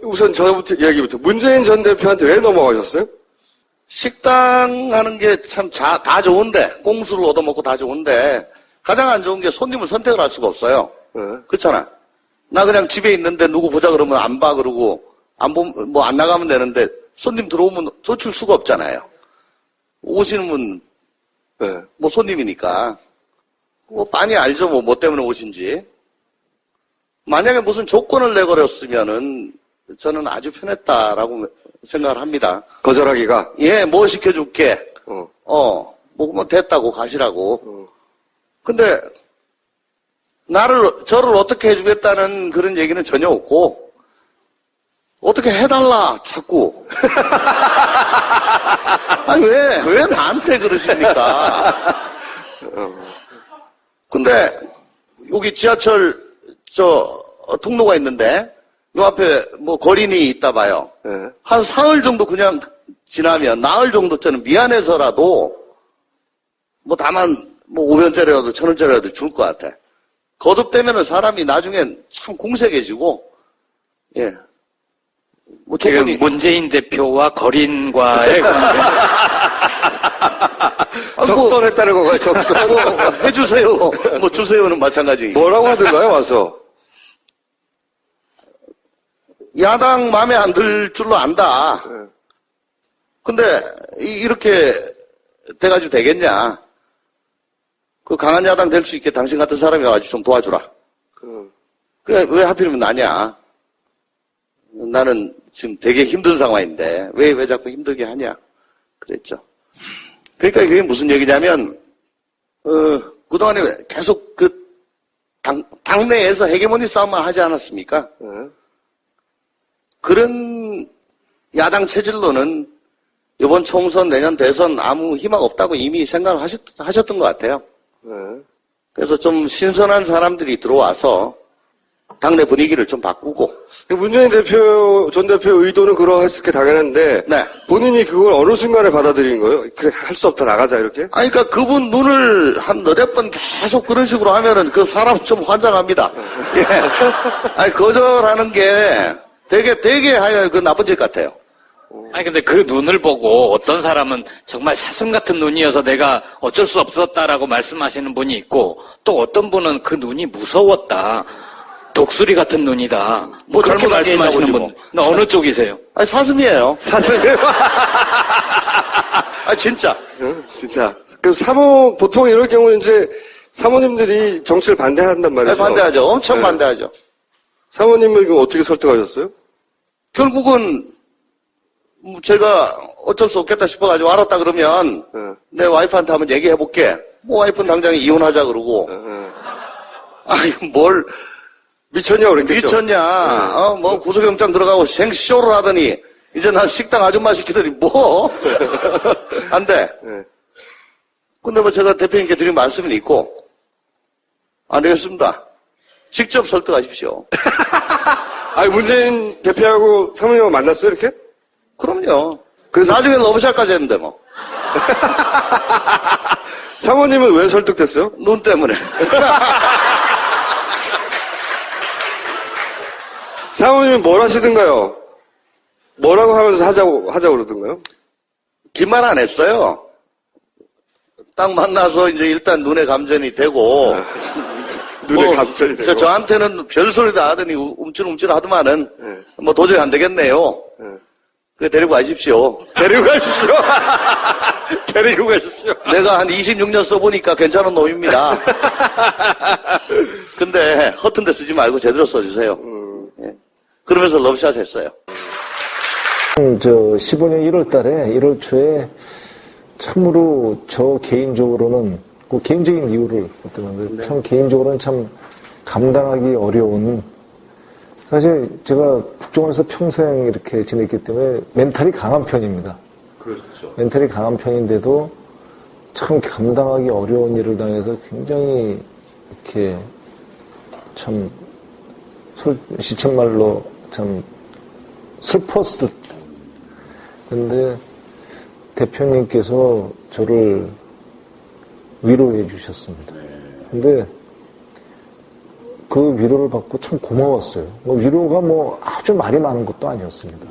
우선 저부터 이야기부터. 문재인 전 대표한테 왜 넘어가셨어요? 식당 하는 게 참 다 좋은데, 꽁수를 얻어먹고 다 좋은데, 가장 안 좋은 게 손님을 선택을 할 수가 없어요. 그렇잖아. 나 그냥 집에 있는데 누구 보자 그러면 안 봐 그러고, 안 나가면 되는데, 손님 들어오면 쫓을 수가 없잖아요. 오시는 분, 뭐 손님이니까. 뭐 많이 알죠, 뭐 때문에 오신지. 만약에 무슨 조건을 내걸었으면은, 저는 아주 편했다라고 생각을 합니다. 거절하기가? 예, 뭐 시켜줄게. 뭐 됐다고 가시라고. 근데, 저를 어떻게 해주겠다는 그런 얘기는 전혀 없고, 어떻게 해달라, 자꾸. 아니, 왜 나한테 그러십니까? 근데, 여기 지하철, 통로가 있는데, 요 앞에 뭐 거린이 있다 봐요. 한 사흘 정도 그냥 지나면, 나흘 정도 저는 미안해서라도, 뭐 다만, 500원짜리라도 1000원짜리라도 줄 것 같아. 거듭되면은 사람이 나중엔 참 공색해지고, 예. 뭐 지금 문재인 대표와 거린과의 관계. 적선했다는 건가요, 적선? 해주세요. 뭐 주세요는 마찬가지. 뭐라고 하던가요, 와서? 야당 마음에 안 들 줄로 안다. 근데 이렇게 돼가지고 되겠냐. 그 강한 야당 될 수 있게 당신 같은 사람이 와가지고 좀 도와주라. 그게 왜 하필이면 나냐. 나는 지금 되게 힘든 상황인데 왜 자꾸 힘들게 하냐. 그랬죠. 그러니까 그게 무슨 얘기냐면 그동안에 계속 당내에서 헤게모니 싸움만 하지 않았습니까? 그런 야당 체질로는 이번 총선, 내년 대선 아무 희망 없다고 이미 생각을 하셨던 것 같아요. 그래서 좀 신선한 사람들이 들어와서 당내 분위기를 좀 바꾸고. 문재인 전 대표 의도는 그러했을 게 당연한데. 네. 본인이 그걸 어느 순간에 받아들인 거예요? 그래, 할 수 없다, 나가자, 이렇게? 아니, 그러니까 그분 눈을 한 너댓 번 계속 그런 식으로 하면은 그 사람 좀 환장합니다. 예. 아니, 거절하는 게 되게 하여 그 나쁜 짓 같아요. 아니 근데 그 눈을 보고 어떤 사람은 정말 사슴 같은 눈이어서 내가 어쩔 수 없었다라고 말씀하시는 분이 있고 또 어떤 분은 그 눈이 무서웠다. 독수리 같은 눈이다. 뭐 그렇게 말씀하시는 분. 어느 쪽이세요? 아니, 사슴이에요. 사슴이요? 아, 진짜. 진짜. 보통 이럴 경우는 이제 사모님들이 정치를 반대한단 말이죠. 네, 반대하죠. 엄청 반대하죠. 사모님을 어떻게 설득하셨어요? 결국은 제가 어쩔 수 없겠다 싶어가지고 알았다 그러면 내 와이프한테 한번 얘기해볼게. 뭐 와이프는 당장 이혼하자 그러고. 아니 뭘 미쳤냐 그랬겠죠. 미쳤냐. 뭐 구속영장 들어가고 생쇼를 하더니 이제 난 식당 아줌마 시키더니 뭐. 안 돼. 근데 뭐 제가 대표님께 드린 말씀은 있고 안 되겠습니다. 직접 설득하십시오. 아니 문재인 대표하고 사모님하고 만났어요 이렇게? 그럼요. 그래서 나중에 러브샷까지 했는데 뭐. 사모님은 왜 설득됐어요? 눈 때문에. 사모님은 뭘 하시던가요? 뭐라고 하면서 하자고 그러던가요? 긴 말 안 했어요. 딱 만나서 이제 일단 눈에 감전이 되고. 눈에 감전이 되고. 저한테는 별소리 다 하더니 움찔움찔 하더만은 뭐 도저히 안 되겠네요. 그 데리고 가십시오. 데리고 가십시오. 데리고 가십시오. 내가 한 26년 써보니까 괜찮은 놈입니다. 근데 허튼 데 쓰지 말고 제대로 써주세요. 예. 그러면서 러브샷 했어요. 15년 1월 달에, 1월 초에 참으로 저 개인적으로는, 그 개인적인 이유를 어떤 참 개인적으로는 참 감당하기 어려운, 사실 제가 국정원에서 평생 이렇게 지냈기 때문에 멘탈이 강한 편입니다. 그렇죠. 멘탈이 강한 편인데도 참 감당하기 어려운 일을 당해서 굉장히 이렇게 참 시쳇말로 참 슬펐을. 근데 대표님께서 저를 위로해 주셨습니다. 근데 그 위로를 받고 참 고마웠어요. 위로가 뭐 아주 말이 많은 것도 아니었습니다.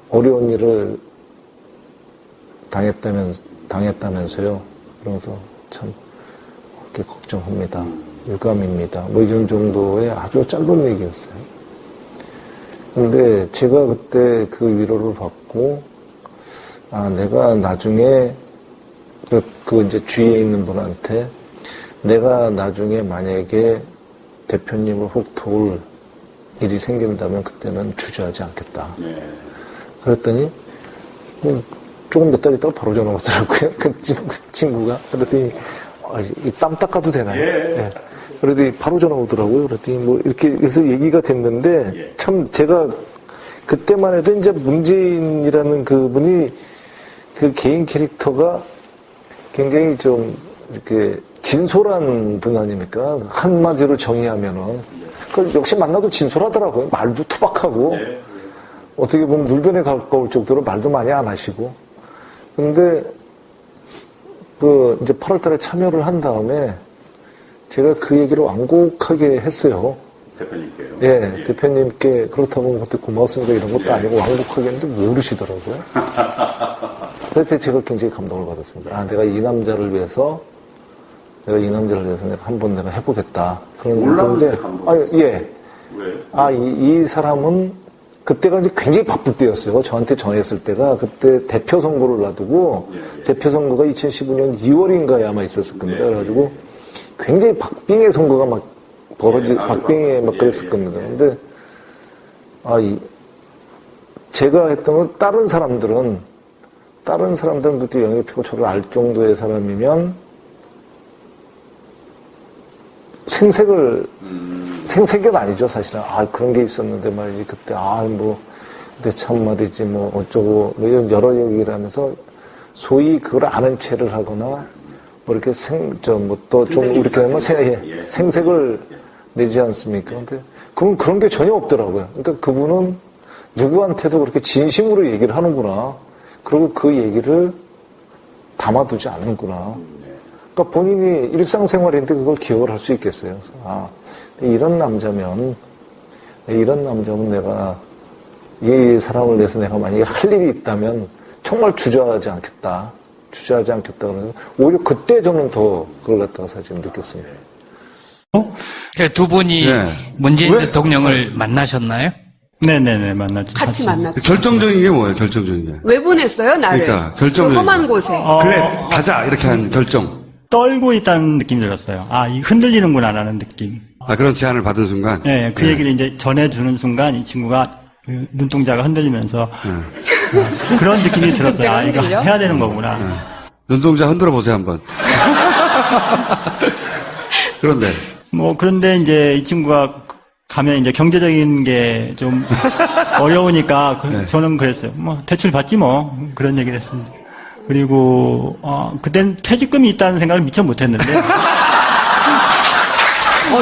어려운 일을 당했다면서요. 그러면서 참 그렇게 걱정합니다. 유감입니다. 뭐 이런 정도의 아주 짧은 얘기였어요. 근데 제가 그때 그 위로를 받고, 내가 나중에 그 이제 주위에 있는 분한테 내가 나중에 만약에 대표님을 혹 도울 일이 생긴다면 그때는 주저하지 않겠다. 그랬더니 조금 몇 달 있다가 바로 전화 오더라고요. 그 친구가. 그랬더니 땀 닦아도 되나요? 예. 그랬더니 바로 전화 오더라고요. 그랬더니 뭐 이렇게 해서 얘기가 됐는데 참 제가 그때만 해도 이제 문재인이라는 그분이 그 개인 캐릭터가 굉장히 좀 이렇게 진솔한 분 아닙니까? 한마디로 정의하면은. 그걸 역시 만나도 진솔하더라고요. 말도 투박하고. 어떻게 보면 물변에 가까울 정도로 말도 많이 안 하시고. 근데, 이제 8월 달에 참여를 한 다음에 제가 그 얘기를 완곡하게 했어요. 대표님께요? 예, 대표님께 그렇다고 그때 고마웠습니다 이런 것도 아니고 완곡하게 했는데 모르시더라고요. 그때 제가 굉장히 감동을 받았습니다. 내가 이 남자를 위해서 내가 한번 내가 해보겠다. 그런데, 예. 왜? 이 사람은 그때가 이제 굉장히 바쁠 때였어요. 저한테 전화했을 때가 그때 대표 선거를 놔두고 대표 선거가 2015년 2월인가에 아마 있었을 겁니다. 그래가지고 굉장히 박빙의 선거가 막 박빙에 막 그랬을 겁니다. 근데, 제가 했던 건 다른 사람들은 그렇게 영입하고 저를 알 정도의 사람이면 생색은 아니죠, 사실은. 그런 게 있었는데 말이지, 그때, 근데 참 말이지, 뭐, 어쩌고, 뭐, 이런 여러 얘기를 하면서, 소위 그걸 아는 체를 하거나, 뭐, 이렇게 또 좀, 이렇게 하면 생색을 내지 않습니까? 근데, 그런 게 전혀 없더라고요. 그러니까 그분은 누구한테도 그렇게 진심으로 얘기를 하는구나. 그리고 그 얘기를 담아두지 않는구나. 그러니까 본인이 일상생활인데 그걸 기억을 할 수 있겠어요. 그래서 이런 남자면 내가 이 사람을 위해서 내가 만약에 할 일이 있다면 정말 주저하지 않겠다. 그래서 오히려 그때 저는 더 그걸 갖다가 사실 느꼈습니다. 두 분이 문재인 대통령을 만나셨나요? 네네네, 만났죠. 같이 만났죠. 결정적인 게 뭐예요, 결정적인 게? 왜 보냈어요, 나를? 그러니까, 결정적인 그 험한 거. 곳에. 그래, 가자, 이렇게 한 결정. 떨고 있다는 느낌이 들었어요. 이 흔들리는구나, 라는 느낌. 그런 제안을 받은 순간? 네, 그 얘기를 이제 전해주는 순간 이 친구가 그 눈동자가 흔들리면서 그런 느낌이 들었어요. 이거 해야 되는 거구나. 눈동자 흔들어 보세요, 한번. 그런데. 그런데 이제 이 친구가 가면 이제 경제적인 게 좀 어려우니까 저는 그랬어요. 대출 받지 뭐. 그런 얘기를 했습니다. 그리고, 그땐 퇴직금이 있다는 생각을 미처 못 했는데.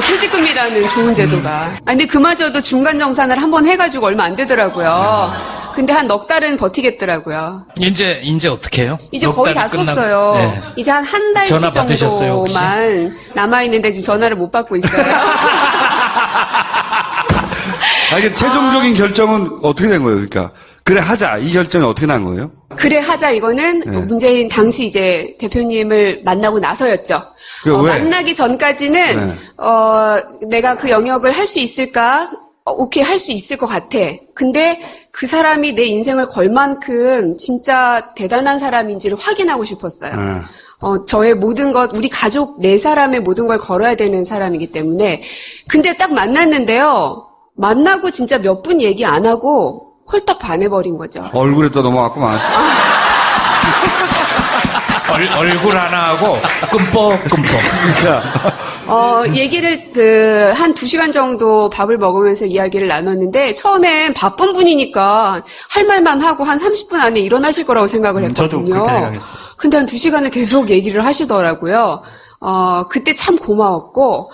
퇴직금이라는 좋은 제도가. 근데 그마저도 중간 정산을 한번 해가지고 얼마 안 되더라고요. 근데 한 넉 달은 버티겠더라고요. 이제 어떻게 해요? 이제 거의 다 썼어요. 네. 이제 한 달치 전화 받으셨어요, 혹시? 정도만 남아있는데 지금 전화를 못 받고 있어요. 이게 최종적인 결정은 어떻게 된 거예요, 그러니까? 그래, 하자. 이 결정이 어떻게 난 거예요? 그래 하자 이거는 문재인 당시 이제 대표님을 만나고 나서였죠. 왜? 만나기 전까지는 내가 그 영역을 할 수 있을까? 오케이 할 수 있을 것 같아. 근데 그 사람이 내 인생을 걸 만큼 진짜 대단한 사람인지를 확인하고 싶었어요. 저의 모든 것, 우리 가족 4사람의 모든 걸 걸어야 되는 사람이기 때문에. 근데 딱 만났는데요. 만나고 진짜 몇 분 얘기 안 하고 홀딱 반해버린 거죠. 얼굴에 또 넘어갔구만. 얼굴 하나 하고 끔뻑끔뻑. 얘기를 한 2시간 정도 밥을 먹으면서 이야기를 나눴는데 처음엔 바쁜 분이니까 할 말만 하고 한 30분 안에 일어나실 거라고 생각을 했거든요. 저도 그렇게 생각했어요. 근데 한 2시간을 계속 얘기를 하시더라고요. 그때 참 고마웠고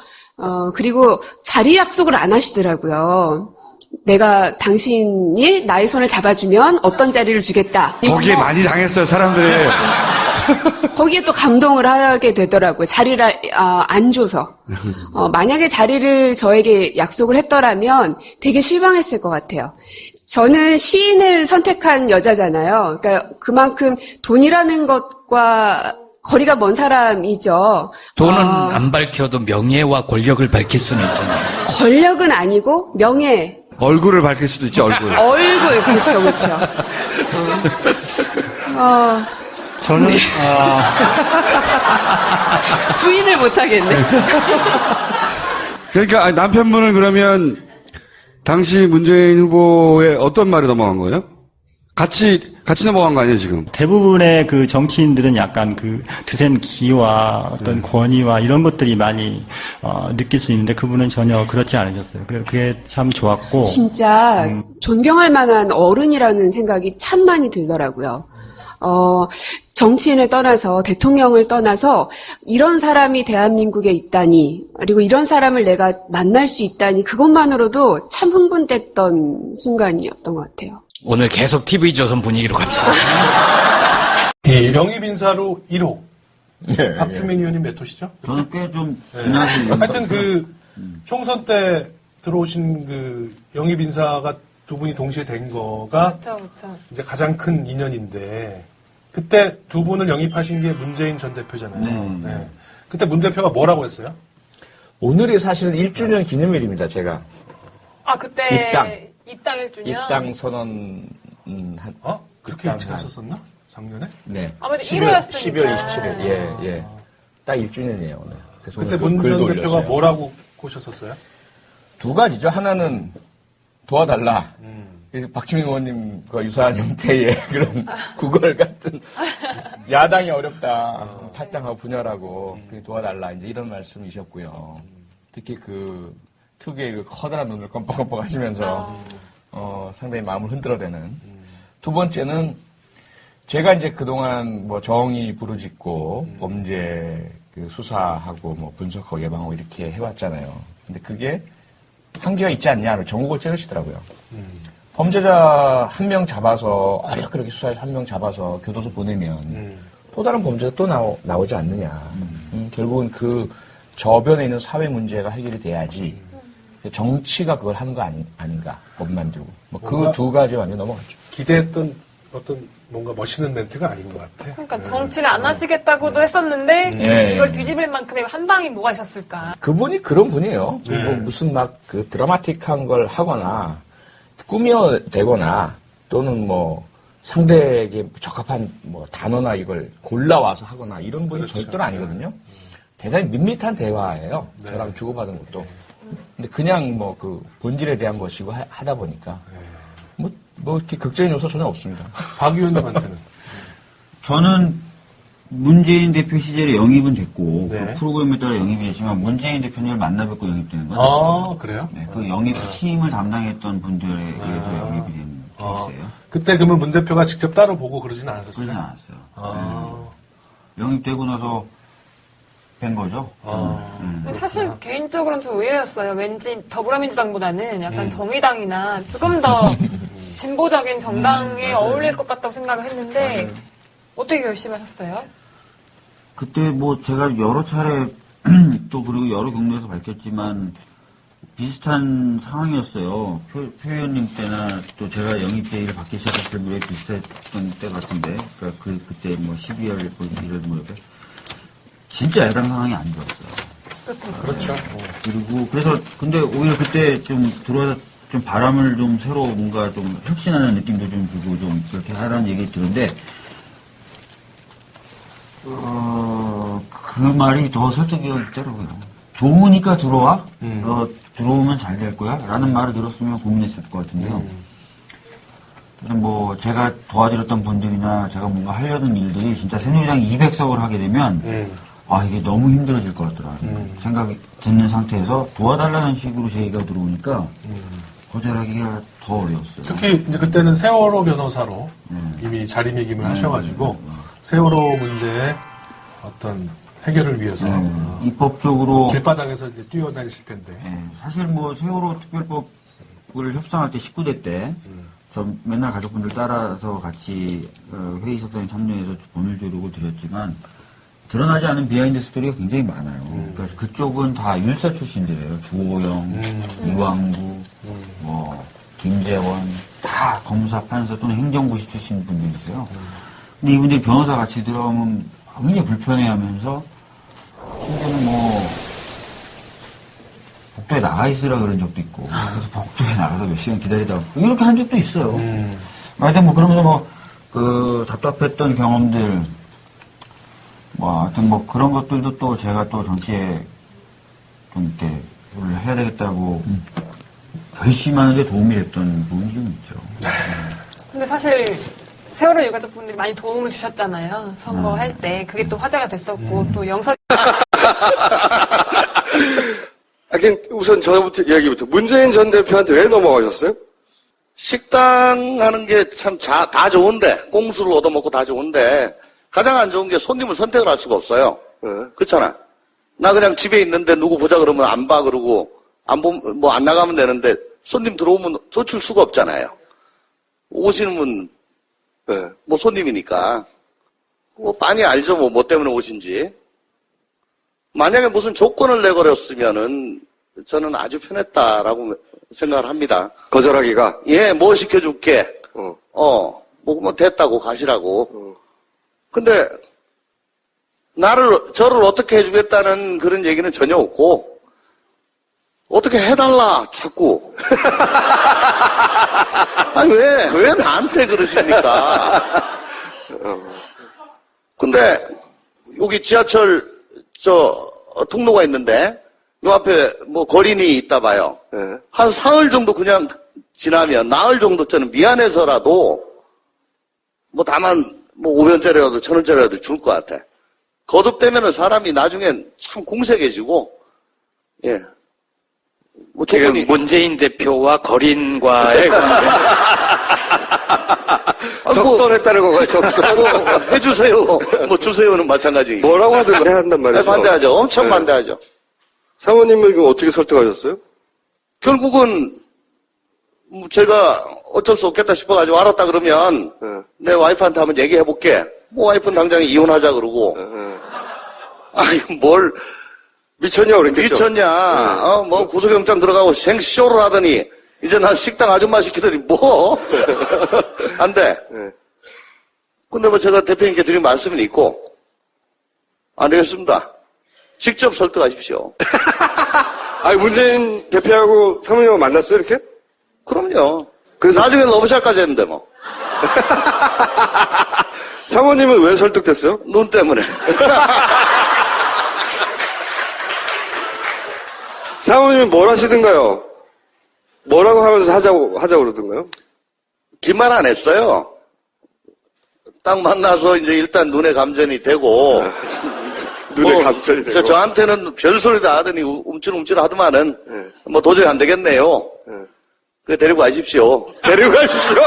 그리고 자리 약속을 안 하시더라고요. 내가 당신이 나의 손을 잡아주면 어떤 자리를 주겠다. 거기에 많이 당했어요, 사람들이. 거기에 또 감동을 하게 되더라고요. 자리를 안 줘서. 만약에 자리를 저에게 약속을 했더라면 되게 실망했을 것 같아요. 저는 시인을 선택한 여자잖아요. 그러니까 그만큼 돈이라는 것과 거리가 먼 사람이죠. 돈은 안 밝혀도 명예와 권력을 밝힐 수는 있잖아요. 권력은 아니고 명예. 얼굴을 밝힐 수도 있죠, 얼굴. 얼굴, 그렇죠. 저는 부인을 못하겠네. 그러니까 남편분은 그러면 당시 문재인 후보의 어떤 말이 넘어간 거예요? 같이 넘어간 거 아니에요, 지금? 대부분의 그 정치인들은 약간 그 드센 기와 어떤 권위와 이런 것들이 많이 느낄 수 있는데 그분은 전혀 그렇지 않으셨어요. 그게 참 좋았고. 진짜 존경할 만한 어른이라는 생각이 참 많이 들더라고요. 정치인을 떠나서 대통령을 떠나서 이런 사람이 대한민국에 있다니 그리고 이런 사람을 내가 만날 수 있다니 그것만으로도 참 흥분됐던 순간이었던 것 같아요. 오늘 계속 TV조선 분위기로 갑시다. 예, 영입 인사로 1호. 박주민 의원님 몇 호시죠? 저는 꽤 좀 지나서 하여튼 그 총선 때 들어오신 그 영입 인사가 두 분이 동시에 된 거가 그쵸. 이제 가장 큰 인연인데 그때 두 분을 영입하신 게 문재인 전 대표잖아요. 네. 그때 문 대표가 뭐라고 했어요? 오늘이 사실은 1주년 기념일입니다, 제가. 그때 입당 1주년? 입당 선언, 그렇게 일찍 하셨었나? 작년에? 네. 아무래도 1호였으니까. 12월 27일, 예. 딱 1주년이에요, 오늘. 그래서 그때 오늘 문 전 글도 대표가 올렸어요. 뭐라고 고셨었어요? 두 가지죠. 하나는 도와달라. 박주민 의원님과 유사한 형태의 그런 구걸 같은 야당이 어렵다. 탈당하고 분열하고 도와달라. 이제 이런 말씀이셨고요. 특히 그 특유의 그 커다란 눈을 껌뻑껌뻑 하시면서 상당히 마음을 흔들어대는. 두 번째는 제가 이제 그동안 뭐 정의 부르짖고 범죄 그 수사하고 뭐 분석하고 예방하고 이렇게 해왔잖아요. 근데 그게 한계가 있지 않냐를 전국을 찌르시더라고요. 범죄자 한 명 잡아서 어렵게 수사해서 한 명 잡아서 교도소 보내면 또 다른 범죄가 또 나오지 않느냐. 결국은 그 저변에 있는 사회 문제가 해결이 돼야지 정치가 그걸 하는 거 아닌가. 법 만들고. 뭐 그 두 가지 완전 넘어갔죠. 기대했던 어떤 뭔가 멋있는 멘트가 아닌 것 같아. 그러니까 정치를 안 하시겠다고도 했었는데 이걸 뒤집을 만큼의 한 방이 뭐가 있었을까? 그분이 그런 분이에요. 뭐 무슨 막 그 드라마틱한 걸 하거나 꾸며대거나 또는 뭐 상대에게 적합한 뭐 단어나 이걸 골라와서 하거나 이런 분이 절대로 아니거든요. 대단히 밋밋한 대화예요. 저랑 주고받은 것도. 근데 그냥 뭐 그 본질에 대한 것이고 하다 보니까 뭐 이렇게 극적인 요소 전혀 없습니다. 박 의원님한테는? 저는 문재인 대표 시절에 영입은 됐고 네. 그 프로그램에 따라 영입이 됐지만 문재인 대표님을 만나 뵙고 영입되는 건 그래요? 네, 그 영입팀을 담당했던 분들에 의해서 영입이 된 케이스예요. 그때 그러면 문 대표가 직접 따로 보고 그러진 않으셨어요? 그러진 않았어요. 영입되고 나서 뵌 거죠. 근데 사실 개인적으로는 좀 의외였어요. 왠지 더불어민주당보다는 약간 정의당이나 조금 더 진보적인 정당에 어울릴 것 같다고 생각을 했는데 어떻게 결심하셨어요? 그때 뭐 제가 여러 차례 또 그리고 여러 경로에서 밝혔지만 비슷한 상황이었어요. 표 의원님 때나 또 제가 영입 제의를 받기 시작했을 때 무렵 비슷했던 때 같은데 그러니까 그때 뭐 12월 1일 무렵에 진짜 야당 상황이 안 좋았어요. 그렇죠. 그리고 그래서 근데 오히려 그때 좀 들어와서 좀 바람을 좀 새로 뭔가 좀 혁신하는 느낌도 좀 주고 좀 그렇게 하라는 얘기 들었는데 그 말이 더 설득이 있더라고요. 좋으니까 들어와? 들어오면 잘 될 거야? 라는 말을 들었으면 고민했을 것 같은데요. 그래서 뭐, 제가 도와드렸던 분들이나 제가 뭔가 하려던 일들이 진짜 새누리당 200석을 하게 되면, 이게 너무 힘들어질 것 같더라. 생각이 드는 상태에서 도와달라는 식으로 제의가 들어오니까, 거절하기가 더 어려웠어요. 특히 이제 그때는 세월호 변호사로 이미 자리매김을 하셔가지고, 세월호 문제의 어떤 해결을 위해서 입법적으로 길바닥에서 이제 뛰어다니실 텐데 사실 뭐 세월호 특별법을 협상할 때 19대 때 저 맨날 가족분들 따라서 같이 회의 석상에 참여해서 돈을 조르고 드렸지만 드러나지 않은 비하인드 스토리가 굉장히 많아요. 그러니까 그쪽은 다 율사 출신들이에요. 주호영, 이왕구, 뭐 김재원 다 검사, 판사 또는 행정고시 출신 분들이세요. 근데 이분들이 변호사 같이 들어가면 굉장히 불편해하면서 심지어는 뭐 복도에 나가 있으라 그런 적도 있고 그래서 복도에 나가서 몇 시간 기다리다 이렇게 한 적도 있어요. 하여튼 뭐 그러면서 뭐 그 답답했던 경험들 뭐 하여튼 뭐 그런 것들도 또 제가 또 정치에 좀 이렇게 뭘 해야 되겠다고 결심하는데 도움이 됐던 부분이 좀 있죠. 근데 사실 세월호 유가족분들이 많이 도움을 주셨잖아요. 선거할 때. 그게 또 화제가 됐었고 또 영상 우선 저부터 이야기부터 문재인 전 대표한테 왜 넘어가셨어요? 식당 하는 게 참 다 좋은데 꽁수를 얻어먹고 다 좋은데 가장 안 좋은 게 손님을 선택을 할 수가 없어요. 그렇잖아. 나 그냥 집에 있는데 누구 보자 그러면 안 봐 그러고 뭐 안 나가면 되는데 손님 들어오면 쫓을 수가 없잖아요. 오시는 분 뭐 손님이니까 뭐 빤히 알죠 뭐 때문에 오신지. 만약에 무슨 조건을 내걸었으면은 저는 아주 편했다라고 생각을 합니다. 거절하기가? 예, 뭐 시켜줄게. 뭐 됐다고 가시라고. 근데 저를 어떻게 해주겠다는 그런 얘기는 전혀 없고 어떻게 해달라 자꾸. 아니 왜 나한테 그러십니까? 근데 여기 지하철 통로가 있는데 요 앞에 뭐 거린이 있다 봐요. 한 사흘 정도 그냥 지나면 나흘 정도 저는 미안해서라도 뭐 다만 뭐 500원짜리라도 1000원짜리라도 줄 것 같아. 거듭되면은 사람이 나중엔 참 공색해지고 예. 뭐 지금 문재인 대표와 거린과의 관계. 적선했다는 건가요? 적선. 뭐 해주세요. 뭐 주세요는 마찬가지. 뭐라고 하든 해야 한단 말이죠. 네, 반대하죠. 엄청 반대하죠. 사모님을 그럼 어떻게 설득하셨어요? 결국은 제가 어쩔 수 없겠다 싶어가지고 알았다 그러면 내 와이프한테 한번 얘기해볼게. 뭐 와이프는 당장 이혼하자 그러고. 아니 뭘 미쳤냐 그랬겠죠. 미쳤냐. 뭐 구속영장 들어가고 생쇼를 하더니 이제 난 식당 아줌마 시키더니 뭐 안 돼. 근데 뭐 제가 대표님께 드린 말씀은 있고 안 되겠습니다. 직접 설득하십시오. 아니 문재인 대표하고 사모님하고 만났어요 이렇게? 그럼요. 그래서 나중에 러브샷까지 했는데 뭐. 사모님은 왜 설득됐어요? 눈 때문에. 사모님은 뭘 하시든가요? 뭐라고 하면서 하자고 그러던가요? 긴 말 안 했어요. 딱 만나서 이제 일단 눈에 감전이 되고. 눈에 감전이 되고. 저한테는 별소리 다 하더니 움찔움찔 하더만은 뭐 도저히 안 되겠네요. 그 데리고 가십시오. 데리고 가십시오.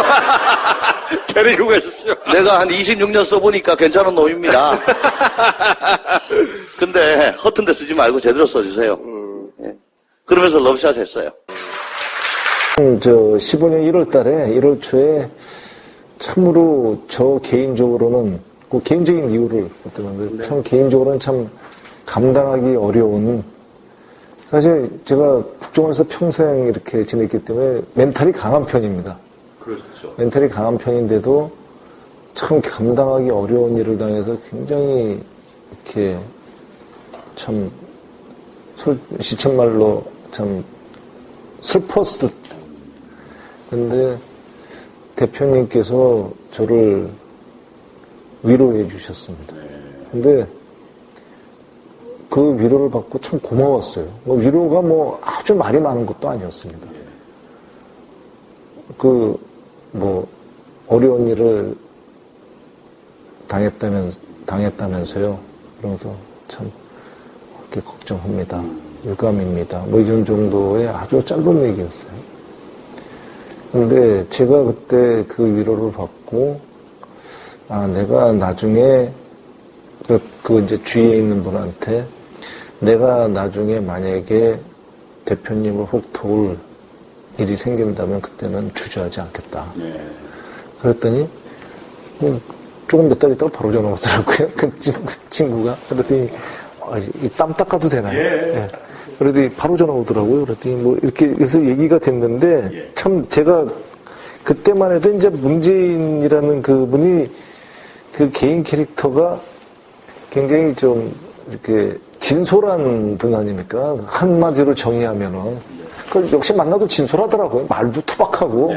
데리고 가십시오. 내가 한 26년 써보니까 괜찮은 놈입니다. 근데 허튼 데 쓰지 말고 제대로 써주세요. 예. 그러면서 러브샷 했어요. 15년 1월 달에, 1월 초에 참으로 저 개인적으로는, 그 개인적인 이유를 어떤 참 개인적으로는 참 감당하기 어려운, 사실 제가 국정원에서 평생 이렇게 지냈기 때문에 멘탈이 강한 편입니다. 그렇죠. 멘탈이 강한 편인데도 참 감당하기 어려운 일을 당해서 굉장히 이렇게 참 시쳇말로 참 슬펐을 때. 근데 대표님께서 저를 위로해 주셨습니다. 근데 그 위로를 받고 참 고마웠어요. 위로가 뭐 아주 말이 많은 것도 아니었습니다. 어려운 일을 당했다면서요. 그러면서 참 그렇게 걱정합니다. 유감입니다. 뭐 이런 정도의 아주 짧은 얘기였어요. 근데 제가 그때 그 위로를 받고, 내가 나중에 이제 주위에 있는 분한테 내가 나중에 만약에 대표님을 혹 도울 일이 생긴다면 그때는 주저하지 않겠다. 그랬더니 조금 몇 달 있다가 바로 전화 오더라고요. 그 친구가. 그랬더니 이 땀 닦아도 되나요? 예. 그랬더니 바로 전화 오더라고요. 그랬더니 뭐 이렇게 해서 얘기가 됐는데 참 제가 그때만 해도 이제 문재인이라는 그분이 그 개인 캐릭터가 굉장히 좀 이렇게 진솔한 분 아닙니까? 한마디로 정의하면은. 그걸 역시 만나도 진솔하더라고요. 말도 투박하고.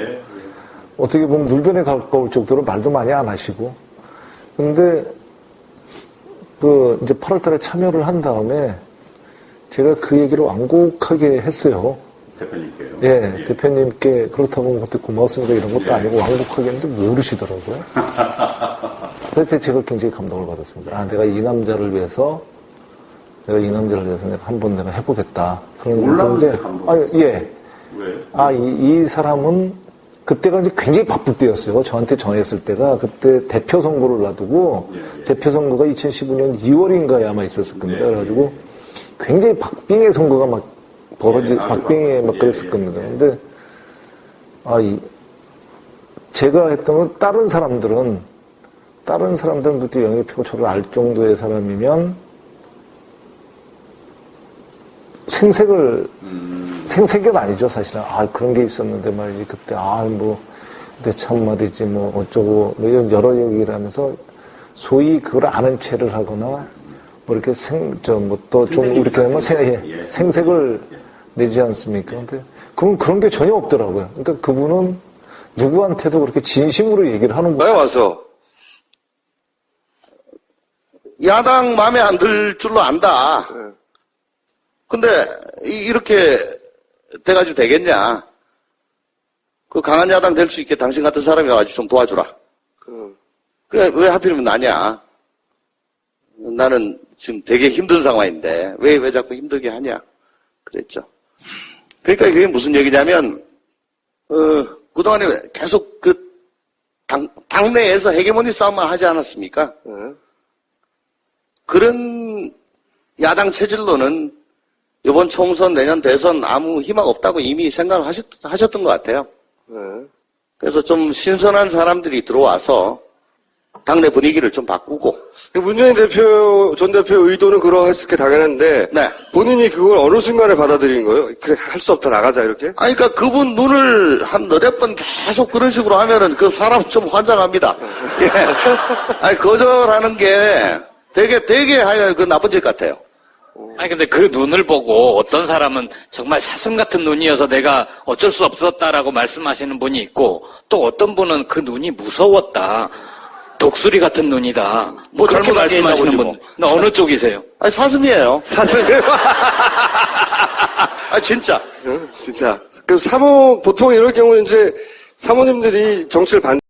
어떻게 보면 물변에 가까울 정도로 말도 많이 안 하시고. 근데, 이제 8월 달에 참여를 한 다음에 제가 그 얘기를 완곡하게 했어요. 대표님께요? 예, 대표님께 그렇다고 그때 고맙습니다 이런 것도 아니고 완곡하게 했는데 모르시더라고요. 그때 제가 굉장히 감동을 받았습니다. 아, 내가 이 남자를 위해서 내가 한번 내가 해보겠다. 그런 건데, 예. 왜? 이 사람은 그때가 이제 굉장히 바쁠 때였어요. 저한테 전화했을 때가 그때 대표 선거를 놔두고 대표 선거가 2015년 2월인가에 아마 있었을 겁니다. 그래가지고 굉장히 박빙의 선거가 막 박빙에 막 그랬을 겁니다. 근데 제가 했던 건 다른 사람들은 그렇게 영입하고 저를 알 정도의 사람이면 생색은 아니죠, 사실은. 그런 게 있었는데 말이지, 그때, 근데 참 말이지, 뭐, 어쩌고, 뭐, 이런 여러 얘기를 하면서, 소위 그걸 아는 체를 하거나, 뭐, 이렇게 이렇게 하면 생색을 내지 않습니까? 근데, 그런 게 전혀 없더라고요. 그러니까 그분은 누구한테도 그렇게 진심으로 얘기를 하는 거예요. 와서. 야당 마음에 안 들 줄로 안다. 근데 이렇게 돼가지고 되겠냐? 그 강한 야당 될 수 있게 당신 같은 사람이 와가지고 좀 도와주라. 왜 하필이면 나냐? 나는 지금 되게 힘든 상황인데 왜 자꾸 힘들게 하냐? 그랬죠. 그러니까 그게 무슨 얘기냐면 그동안에 계속 당내에서 헤게모니 싸움만 하지 않았습니까? 그런 야당 체질로는 이번 총선, 내년 대선 아무 희망 없다고 이미 생각을 하셨던 것 같아요. 그래서 좀 신선한 사람들이 들어와서 당내 분위기를 좀 바꾸고. 문재인 전 대표의 의도는 그러했을 게 당연한데. 네. 본인이 그걸 어느 순간에 받아들인 거예요? 그래, 할 수 없다, 나가자, 이렇게? 그러니까 그분 눈을 한 너댓 번 계속 그런 식으로 하면은 그 사람 좀 환장합니다. 예. 거절하는 게 되게 하여간 그 나쁜 짓 같아요. 근데 그 눈을 보고 어떤 사람은 정말 사슴 같은 눈이어서 내가 어쩔 수 없었다라고 말씀하시는 분이 있고 또 어떤 분은 그 눈이 무서웠다. 독수리 같은 눈이다. 뭐 그렇게 말씀하시는 분. 어느 쪽이세요? 사슴이에요. 사슴이요? 진짜. 진짜. 보통 이럴 경우는 이제 사모님들이 정치를